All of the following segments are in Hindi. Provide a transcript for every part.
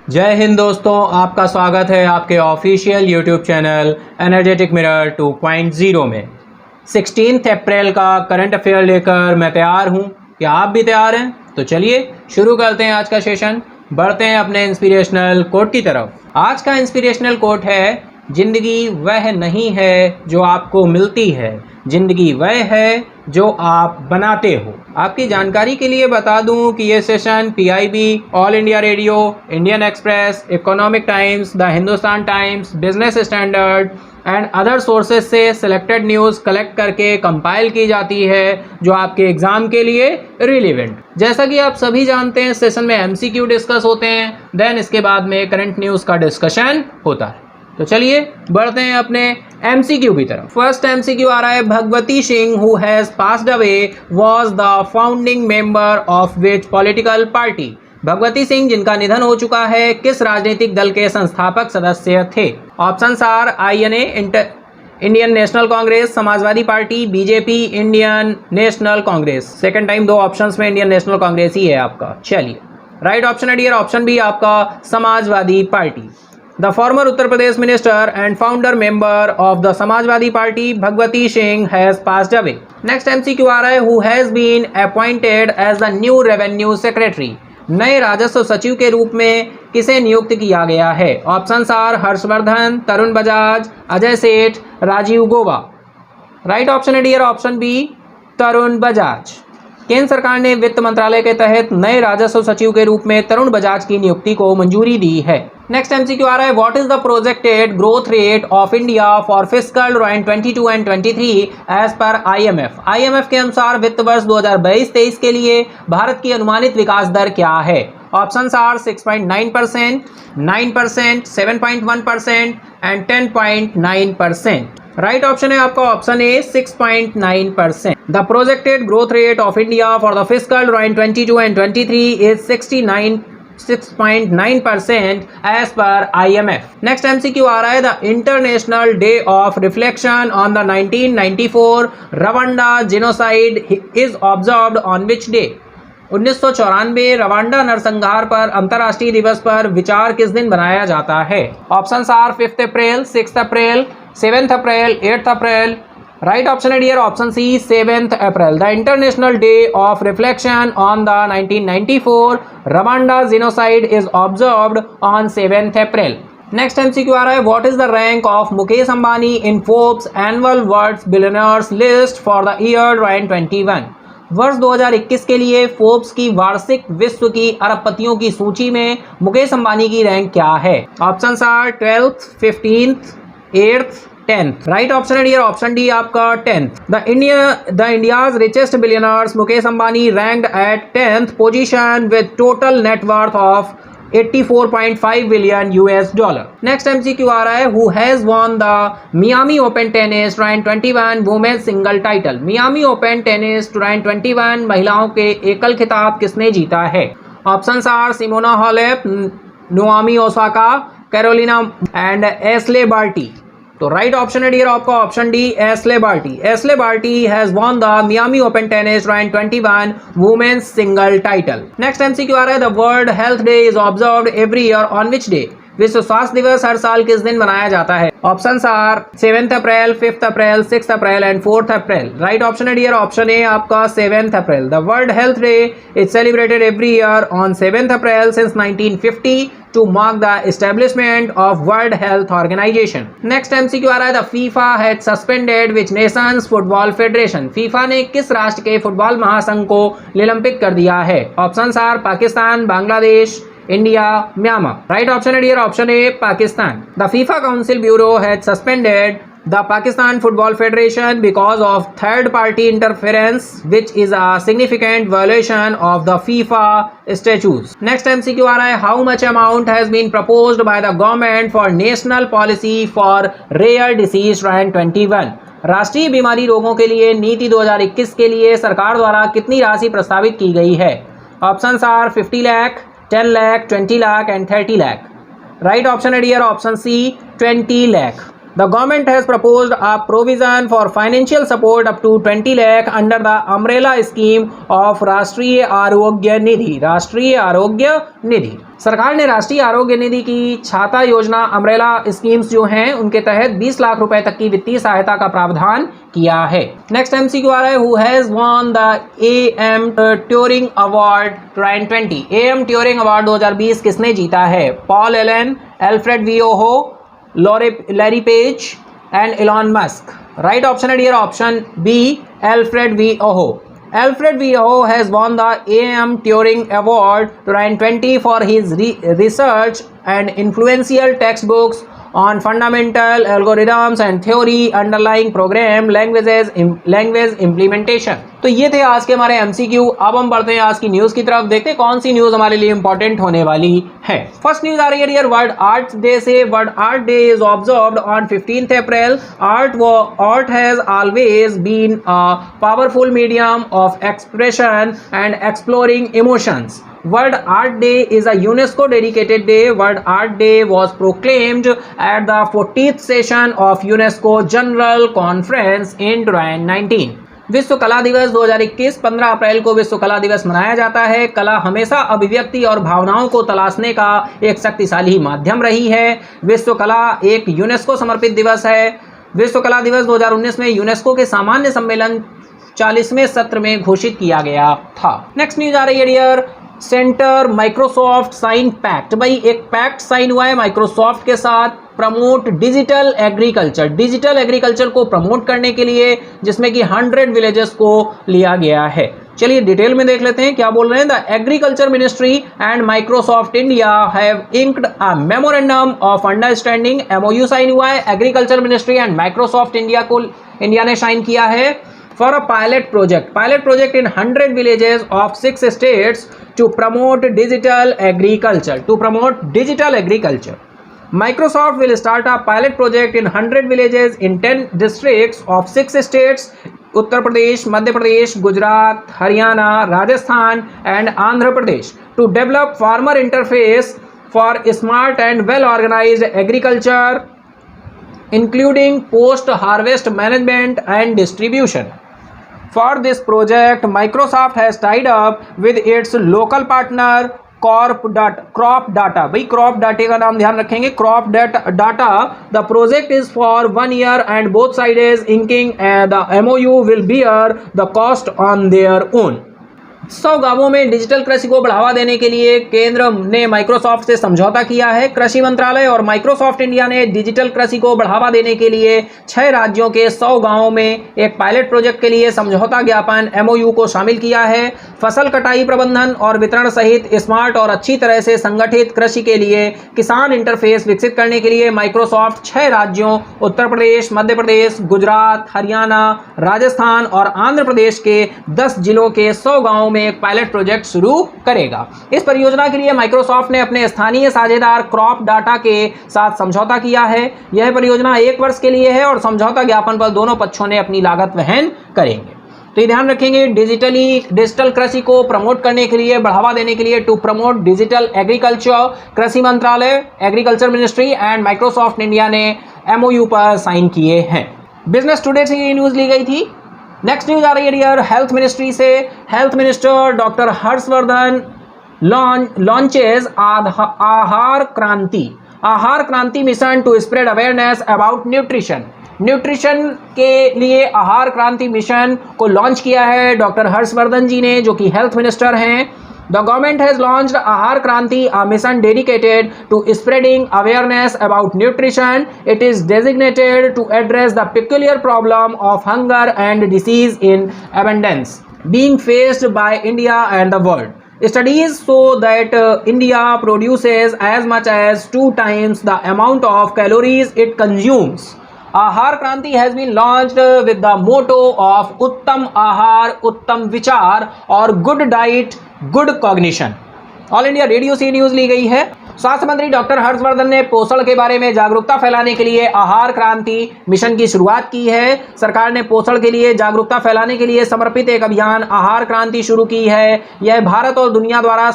जय हिंद दोस्तों, आपका स्वागत है आपके official YouTube channel energetic mirror 2.0 में। 16 अप्रैल का करंट अफेयर लेकर मैं तैयार हूं। क्या आप भी तैयार हैं? तो चलिए शुरू करते हैं आज का सेशन। बढ़ते हैं अपने इंस्पिरेशनल कोट की तरफ। आज का इंस्पिरेशनल कोट है, जिंदगी वह नहीं है जो आपको मिलती है, जिंदगी वह है जो आप बनाते हो। आपकी जानकारी के लिए बता दूं कि ये session PIB, all India radio, Indian express, economic times, the Hindustan times, business standard and other sources से सिलेक्टेड न्यूज़ कलेक्ट करके कंपाइल की जाती है जो आपके एग्जाम के लिए रिलेवेंट। जैसा कि आप सभी जानते हैं, सेशन में MCQ डिस्कस होते हैं, देन इसके बाद में करंट न्यूज़ का डिस्कशन होता है। तो चलिए बढ़ते हैं अपने MCQ की तरफ। फर्स्ट MCQ आ रहा है, Bhagwati Singh who has passed away was the founding member of which political party. Bhagwati Singh जिनका निधन हो चुका है, किस राजनीतिक दल के संस्थापक सदस्य थे? Options are INA Indian National Congress, Samajwadi Party, BJP, Indian National Congress. Second time दो ऑप्शंस में इंडियन नेशनल कांग्रेस ही है आपका। चलिए राइट ऑप्शन है डियर, ऑप्शन बी आपका Samajwadi Party. The former Uttar Pradesh minister and founder member of the Samajwadi Party, Bhagwati Singh, has passed away. Next MCQ आ रहा है, who has been appointed as the new revenue secretary. नए राजस्व सचिव के रूप में किसे नियुक्त किया गया है? ऑप्शंस आर हर्षवर्धन, तरुण बजाज, अजय सेठ, राजीव गौबा। राइट ऑप्शन है dear, option B Tarun Bajaj. केंद्र सरकार ने वित्त मंत्रालय के तहत नए राजस्व सचिव के रूप में तरुण बजाज की नियुक्ति को मंजूरी दी है। नेक्स्ट MCQ आ रहा है, what is the projected growth rate of India for fiscal 22 and 23 as per IMF। IMF के अनुसार वित्त वर्ष 2022-23 के लिए भारत की अनुमानित विकास दर क्या है? Options are 6.9%, 9%, 7.1% and 10.9%। Right option है आपका option A 6.9%। The projected growth rate of India for the fiscal 22 and 23 is 6.9% as per IMF। Next MCQ आ रहा है, the international day of reflection on the 1994 Rwanda genocide is observed on which day. 1994 Rwanda नरसंहार पर अंतर्राष्ट्रीय दिवस पर विचार किस दिन मनाया जाता है? Options are 5 April, 6 April, 7 April, 8 April. Right option है dear, option C 7 April. The international day of reflection on the 1994 Rwanda genocide is observed on 7 April. Next MCQ आ रहा है, what is the rank of Mukesh Ambani in Forbes annual world billionaires list for the year 2021। वर्ष 2021 के लिए फोर्ब्स की वार्षिक विश्व की अरबपतियों की सूची में मुकेश अंबानी की रैंक क्या है? Options are 12th, 15th, 8th, 10th। Right option है डियर, ऑप्शन डी आपका 10th। The India's richest billionaires Mukesh Ambani ranked at 10th position with total net worth of $84.5 billion US। Next MCQ आ रहा है, who has won the Miami Open tennis 2021 women's single title. Miami Open tennis 2021 महिलाओं के एकल खिताब किसने जीता है? Options are Simona Halep, Naomi Osaka, Carolina and Ashleigh Barty. तो राइट ऑप्शन है डियर आपका option D Ashleigh Barty. Ashleigh Barty has won the Miami Open tennis 2021 women's single title. Next MCQ आ रहा है, the world health day is observed every year on which day. विश्व स्वास्थ्य दिवस हर साल किस दिन मनाया जाता है? Options are 7 April, 5 April, 6 April and 4 April. Right option है डियर, ऑप्शन ए आपका 7 April. The world health day is celebrated every year on 7 April since 1950 to mark the establishment of World Health Organization। Next MCQ आ रहा है, the FIFA had suspended which nations football federation। FIFA ने किस राष्ट्र के फुटबॉल महासंघ को निलंबित कर दिया है? Options are Pakistan, Bangladesh, India, Myanmar. Right option है dear, option A Pakistan. The FIFA council bureau had suspended the Pakistan Football Federation because of third party interference, which is a significant violation of the FIFA statutes। Next MCQ आ रहा है, how much amount has been proposed by the government for national policy for rare disease 2021। राष्ट्रीय बीमारी रोगों के लिए नीति 2021 के लिए सरकार द्वारा कितनी राशि प्रस्तावित की गई है? Options are 50 lakh, 10 lakh, 20 lakh and 30 lakh. Right option है dear, option C 20 lakh. The government has proposed a provision for financial support up to 20 lakh under the umbrella scheme of राष्ट्रीय आरोग्य निधि। राष्ट्रीय आरोग्य निधि, सरकार ने राष्ट्रीय आरोग्य निधि की छाता योजना अम्ब्रेला स्कीम्स जो हैं उनके तहत 20 लाख रुपए तक की वित्तीय सहायता का प्रावधान किया है। नेक्स्ट एमसीक्यू आ रहा है, who has won the AM Turing award 2020। AM Turing award 2020 किसने जीता है? Paul Allen, Alfred V Aho, Larry Page and Elon Musk. Right option है dear option B, Alfred V Aho. Alfred V. Oho has won the A.M. Turing Award 2020 for his research and influential textbooks on fundamental algorithms and theory underlying program language implementation। तो ये थे आज के हमारे एमसीक्यू। अब हम बढ़ते हैं आज की न्यूज की तरफ, देखते हैं कौन सी न्यूज हमारे लिए इंपॉर्टेंट होने वाली है। फर्स्ट न्यूज आ रही है डियर वर्ल्ड आर्ट डे से। World Art Day is observed on 15th April। Art has always been a powerful medium of expression and exploring emotions. World Art Day is a UNESCO dedicated day. World Art Day was proclaimed at the 40th session of UNESCO General Conference in 2019। विश्व कला दिवस 2021 15 अप्रैल को विश्व कला दिवस मनाया जाता है। कला हमेशा अभिव्यक्ति और भावनाओं को तलाशने का एक शक्तिशाली माध्यम रही है। विश्व कला एक यूनेस्को समर्पित दिवस है। विश्व कला दिवस 2019 में यूनेस्को के सामान्य सम्मेलन 40वें सत्र में घोषित किया गया था। नेक्स्ट न्यूज आ रही है dear, centre Microsoft sign pact. भाई एक पैक्ट साइन हुआ है माइक्रोसॉफ्ट के साथ, promote digital agriculture. Digital agriculture को प्रमोट करने के लिए, जिसमें कि 100 विलेजेस को लिया गया है। चलिए डिटेल में देख लेते हैं क्या बोल रहे हैं। The agriculture ministry and Microsoft India have inked a memorandum of understanding. MoU sign हुआ है agriculture ministry and Microsoft India ने साइन किया है for a pilot project in 100 villages of 6 states to promote digital agriculture। Microsoft will start a pilot project in 100 villages in 10 districts of 6 states Uttar Pradesh, Madhya Pradesh, Gujarat, Haryana, Rajasthan and Andhra Pradesh to develop farmer interface for smart and well organized agriculture including post harvest management and distribution। For this project, Microsoft has tied up with its local partner Crop Data। भाई Crop Data का नाम ध्यान रखेंगे, Crop Data। The project is for 1 year and both sides inking the MOU will bear the cost on their own। 100 गांवों में डिजिटल कृषि को बढ़ावा देने के लिए केंद्र ने माइक्रोसॉफ्ट से समझौता किया है। कृषि मंत्रालय और माइक्रोसॉफ्ट इंडिया ने डिजिटल कृषि को बढ़ावा देने के लिए 6 राज्यों के 100 गांवों में एक पायलट प्रोजेक्ट के लिए समझौता ज्ञापन एमओयू को शामिल किया है। फसल कटाई प्रबंधन और वितरण सहित स्मार्ट और अच्छी तरह से संगठित कृषि के लिए किसान इंटरफेस विकसित करने के लिए माइक्रोसॉफ्ट 6 राज्यों उत्तर प्रदेश, मध्य प्रदेश, गुजरात, हरियाणा, राजस्थान और आंध्र प्रदेश के 10 जिलों के 100 गांवों में एक पायलट प्रोजेक्ट शुरू करेगा। इस परियोजना के लिए माइक्रोसॉफ्ट ने अपने स्थानीय साझेदार क्रॉप डाटा के साथ समझौता किया है। यह परियोजना 1 वर्ष के लिए है और समझौता ज्ञापन पर दोनों पक्षों ने अपनी लागत वहन करेंगे। तो ये ध्यान रखेंगे, डिजिटल कृषि को प्रमोट करने के लिए, बढ़ावा देने के लिए, टू प्रमोट डिजिटल एग्रीकल्चर, कृषि मंत्रालय, agriculture ministry and Microsoft India ने एमओयू पर साइन किए हैं। बिजनेस टुडे से ये न्यूज ली गई थी। नेक्स्ट न्यूज आ रही है डियर हेल्थ मिनिस्ट्री से। Health minister doctor Harshvardhan launches Aahar Kranti mission to spread awareness about nutrition के लिए आहार क्रांति मिशन को लॉन्च किया है डॉक्टर हर्षवर्धन जी ने, जो कि हेल्थ मिनिस्टर हैं। The government has launched Ahar Kranti, a mission dedicated to spreading awareness about nutrition. It is designated to address the peculiar problem of hunger and disease in abundance being faced by India and the world. Studies show that India produces as much as 2 times the amount of calories it consumes. Ahar Kranti has been launched with the motto of Uttam Ahar, Uttam Vichar और Good Diet, Good Cognition। All India radio से न्यूज ली गई है। स्वास्थ्य मंत्री डॉक्टर हर्षवर्धन ने पोषण के बारे में जागरूकता फैलाने के लिए आहार क्रांति मिशन की शुरुआत की है। सरकार ने पोषण के लिए जागरूकता फैलाने के लिए समर्पित एक अभियान आहार क्रांति शुरू की है। यह भारत और दुनिया द्वारा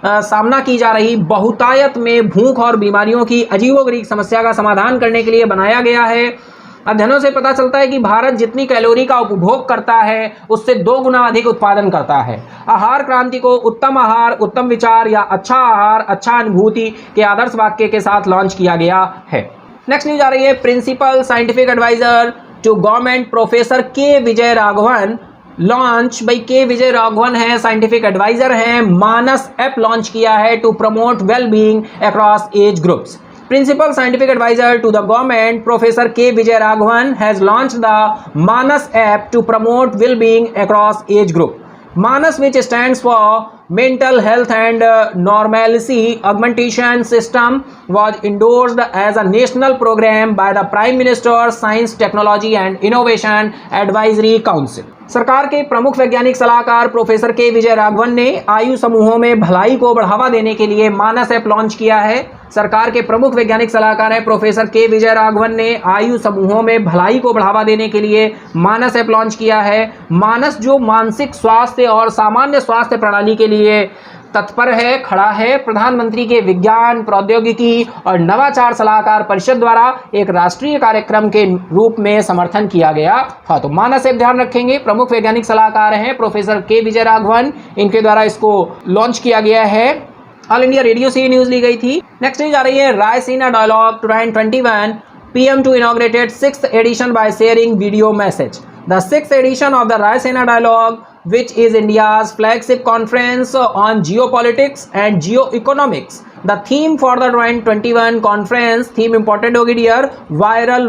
सामना की जा रही बहुतायत में भूख और बीमारियों की अजीबोगरीब समस्या का समाधान करने के लिए बनाया गया है। अध्ययनों से पता चलता है कि भारत जितनी कैलोरी का उपभोग करता है उससे 2 गुना अधिक उत्पादन करता है। आहार क्रांति को उत्तम आहार, उत्तम विचार या अच्छा आहार, अच्छा अनुभूति के आदर्श वाक्य के साथ लॉन्च किया गया है। नेक्स्ट न्यूज आ रही है, principal scientific adviser to government professor K Vijay Raghavan launch. भाई के विजय राघवन है, साइंटिफिक एडवाइजर हैं, मानस ऐप लॉन्च किया है to promote well being across age groups. Principal scientific advisor to the government, Professor K. Vijay Raghavan, has launched the Manas app to promote well-being across age group. Manas, which stands for Mental Health and Normalcy Augmentation System, was endorsed as a national program by the Prime Minister's Science, Technology and Innovation Advisory Council. सरकार के प्रमुख वैज्ञानिक सलाहकार प्रोफेसर के विजय राघवन ने आयु समूहों में भलाई को बढ़ावा देने के लिए मानस ऐप लॉन्च किया है। सरकार के प्रमुख वैज्ञानिक सलाहकार हैं प्रोफेसर के विजय राघवन ने आयु समूहों में भलाई को बढ़ावा देने के लिए मानस ऐप लॉन्च किया है। मानस जो मानसिक स्वास्थ्य और सामान्य स्वास्थ्य प्रणाली के लिए तत्पर है, खड़ा है। प्रधानमंत्री के विज्ञान, प्रौद्योगिकी और नवाचार सलाहकार परिषद द्वारा एक राष्ट्रीय कार्यक्रम के रूप में समर्थन किया गया था। तो मानस ऐप ध्यान रखेंगे, प्रमुख वैज्ञानिक सलाहकार हैं प्रोफेसर के विजय राघवन, इनके द्वारा इसको लॉन्च किया गया है। ऑल इंडिया रेडियो से ये न्यूज ली गई थी। नेक्स्ट न्यूज आ रही है, Raisina dialogue 2021 PM to inaugurated 6th edition by sharing video message. The 6th edition of the Raisina Dialogue, which is India's flagship conference on geopolitics and geoeconomics. The theme for the 2021 conference, theme important होगी डियर, viral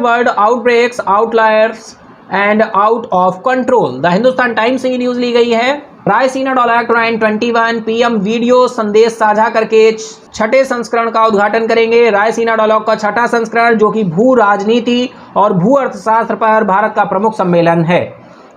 world outbreaks, outliers and out of control. The Hindustan Times से ये न्यूज ली गई है। रायसीना डायलॉग 2021 PM वीडियो संदेश साझा करके 6ठे संस्करण का उद्घाटन करेंगे। रायसीना डायलॉग का 6ठा संस्करण जो कि भू राजनीति और भू अर्थशास्त्र पर भारत का प्रमुख सम्मेलन है।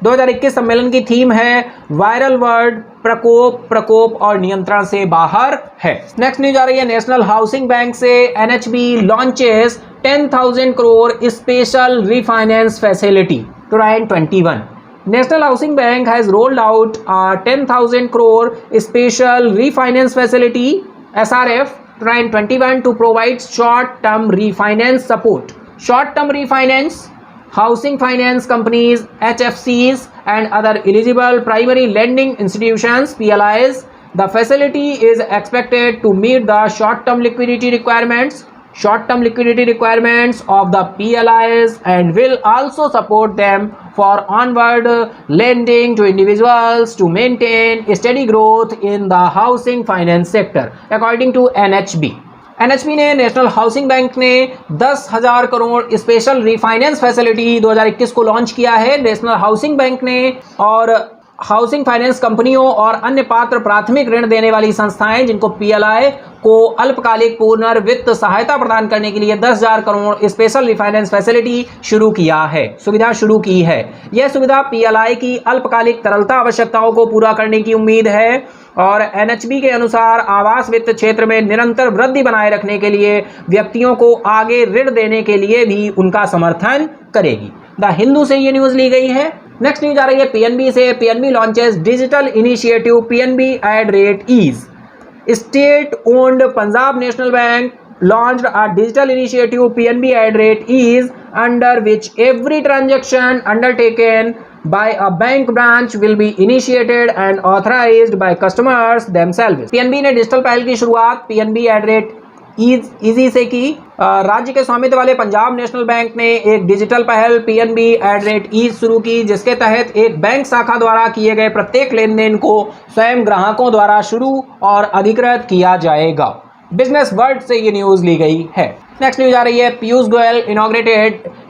2021 सम्मेलन की थीम है वायरल वर्ल्ड, प्रकोप और नियंत्रण से बाहर है। नेक्स्ट न्यूज आ रही है, नेशनल हाउसिंग बैंक से NHB launches 10,000 crore special refinance facility 2021। National Housing Bank has rolled out a 10,000 crore special refinance facility SRF 2021 to provide short-term refinance support. Short-term refinance, housing finance companies, HFCs and other eligible primary lending institutions PLIs. The facility is expected to meet the short-term liquidity requirements of the PLIs and will also support them for onward lending to individuals to maintain steady growth in the housing finance sector, according to NHB. NHB ने नेशनल हाउसिंग बैंक ने 10,000 करोड़ स्पेशल रिफाइनेंस फैसिलिटी 2021 को लॉन्च किया है। नेशनल हाउसिंग बैंक ने और हाउसिंग फाइनेंस कंपनियों और अन्य पात्र प्राथमिक ऋण देने वाली संस्थाएं जिनको PLI को अल्पकालिक पुनर्वित्त सहायता प्रदान करने के लिए 10,000 करोड़ स्पेशल रिफाइनेंस फैसिलिटी सुविधा शुरू की है। यह सुविधा PLI की अल्पकालिक तरलता आवश्यकताओं को पूरा करने की उम्मीद है और NHB के अनुसार आवास वित्त क्षेत्र में निरंतर वृद्धि बनाए रखने के लिए व्यक्तियों को आगे ऋण देने के लिए भी उनका समर्थन करेगी। द हिंदू से ये न्यूज ली गई है। नेक्स्ट न्यूज आ रही है PNB से, PNB launches digital initiative PNB at rate ease. State owned Punjab National Bank launched a digital initiative PNB at rate ease, under which every transaction undertaken by a bank branch will be initiated and authorized by customers themselves. PNB ने डिजिटल पहल की शुरुआत PNB at rate इजी से की। राज्य के स्वामित्व वाले पंजाब नेशनल बैंक ने एक डिजिटल पहल PNB एट रेट ईज शुरू की, जिसके तहत एक बैंक शाखा द्वारा किए गए प्रत्येक लेन देन को स्वयं ग्राहकों द्वारा शुरू और अधिकृत किया जाएगा। बिजनेस वर्ल्ड से ये न्यूज ली गई है। नेक्स्ट न्यूज आ रही है, Piyush Goyal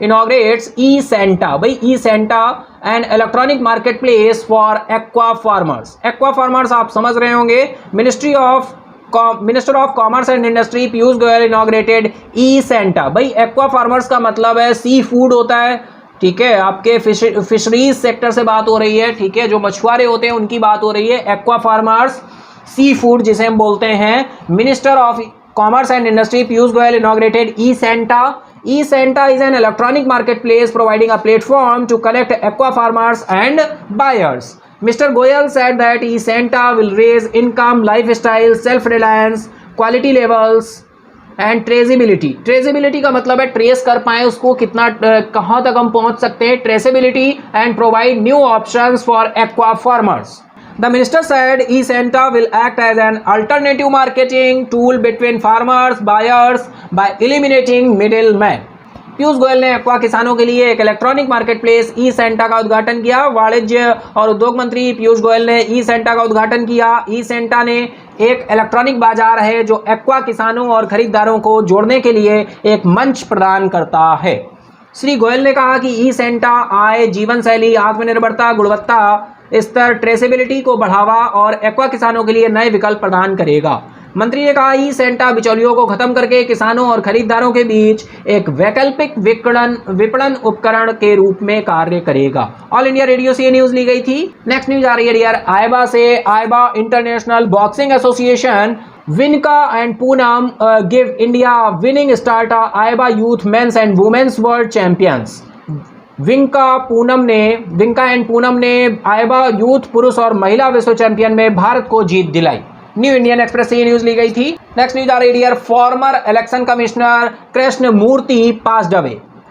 inaugurates E Santa. भाई E Santa an electronic market place for aqua farmers. Aqua farmers आप समझ रहे होंगे। Minister of commerce and industry Piyush Goyal inaugurated E Santa. भाई एक्वा फार्मर्स का मतलब है सी फूड होता है, ठीक है, आपके फिशरीज सेक्टर से बात हो रही है, ठीक है, जो मछुआरे होते हैं उनकी बात हो रही है। एक्वा फार्मर्स, सी फूड जिसे हम बोलते हैं। Minister of commerce and industry Piyush Goyal inaugurated E Santa. E Santa is an electronic marketplace providing a platform to connect aqua farmers and buyers. Mr. Goyal said that e-Santa will raise income, lifestyle, self-reliance, quality levels and traceability. Traceability का मतलब है ट्रेस कर पाए उसको कितना कहाँ तक हम पहुँच सकते हैं. Traceability and provide new options for aqua farmers. The minister said e-Santa will act as an alternative marketing tool between farmers, buyers by eliminating middlemen. Piyush Goyal ने एक्वा किसानों के लिए एक इलेक्ट्रॉनिक मार्केट प्लेस ई सेंटा का उद्घाटन किया. वाणिज्य और उद्योग मंत्री पीयूष गोयल ने ई सेंटा का उद्घाटन किया. ई सेंटा ने एक इलेक्ट्रॉनिक बाजार है जो एक्वा किसानों और खरीदारों को जोड़ने के लिए एक मंच प्रदान करता है. श्री गोयल ने कहा कि ई सेंटा आय, जीवन शैली, आत्मनिर्भरता, गुणवत्ता स्तर, ट्रेसेबिलिटी को बढ़ावा और एक्वा किसानों के लिए नए विकल्प प्रदान करेगा. मंत्री ने कहा ई सेंटा बिचौलियों को खत्म करके किसानों और खरीदारों के बीच एक वैकल्पिक विपणन उपकरण के रूप में कार्य करेगा. ऑल इंडिया रेडियो से ये न्यूज ली गई थी. नेक्स्ट न्यूज आ रही है डियर आयबा से. AIBA international boxing association Vinka and Poonam give India winning start AIBA youth men's and women's world champions. Vinka and Poonam ने आयबा यूथ पुरुष और महिला विश्व चैंपियन में भारत को जीत दिलाई. न्यू इंडियन एक्सप्रेस से ये न्यूज ली गई थी. नेक्स्ट न्यूज आ रही है former election commissioner Krishna Murthy passed away.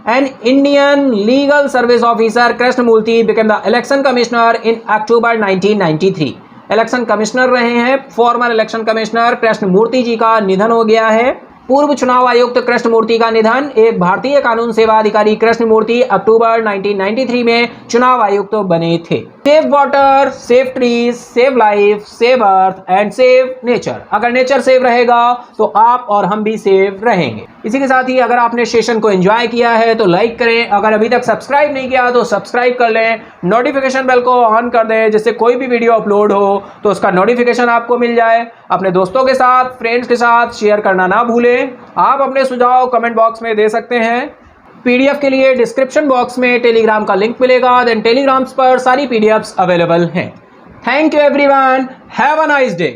An Indian legal service officer Krishna Murthy became the election commissioner in October 1993. Election commissioner रहे हैं. Former election commissioner Krishna Murthy ji का निधन हो गया है. पूर्व चुनाव आयुक्त कृष्ण मूर्ति का निधन. एक भारतीय कानून सेवा अधिकारी कृष्ण मूर्ति अक्टूबर 1993 में चुनाव आयुक्त बने थे. Save water, save trees, save life, save earth and save nature. अगर नेचर सेव रहेगा तो आप और हम भी सेव रहेंगे. इसी के साथ ही अगर आपने सेशन को एंजॉय किया है तो लाइक करें. अगर अभी तक सब्सक्राइब नहीं किया तो सब्सक्राइब कर लें. नोटिफिकेशन बेल को ऑन कर दें जिससे कोई भी वीडियो अपलोड हो तो उसका नोटिफिकेशन आपको मिल जाए. अपने दोस्तों के साथ, फ्रेंड्स के साथ शेयर करना ना भूलें. आप अपने सुझाव कमेंट बॉक्स में दे सकते हैं. पीडीएफ के लिए डिस्क्रिप्शन बॉक्स में टेलीग्राम का लिंक मिलेगा. देन टेलीग्राम्स पर सारी पीडीएफ्स अवेलेबल हैं. Thank you everyone. Have a nice day.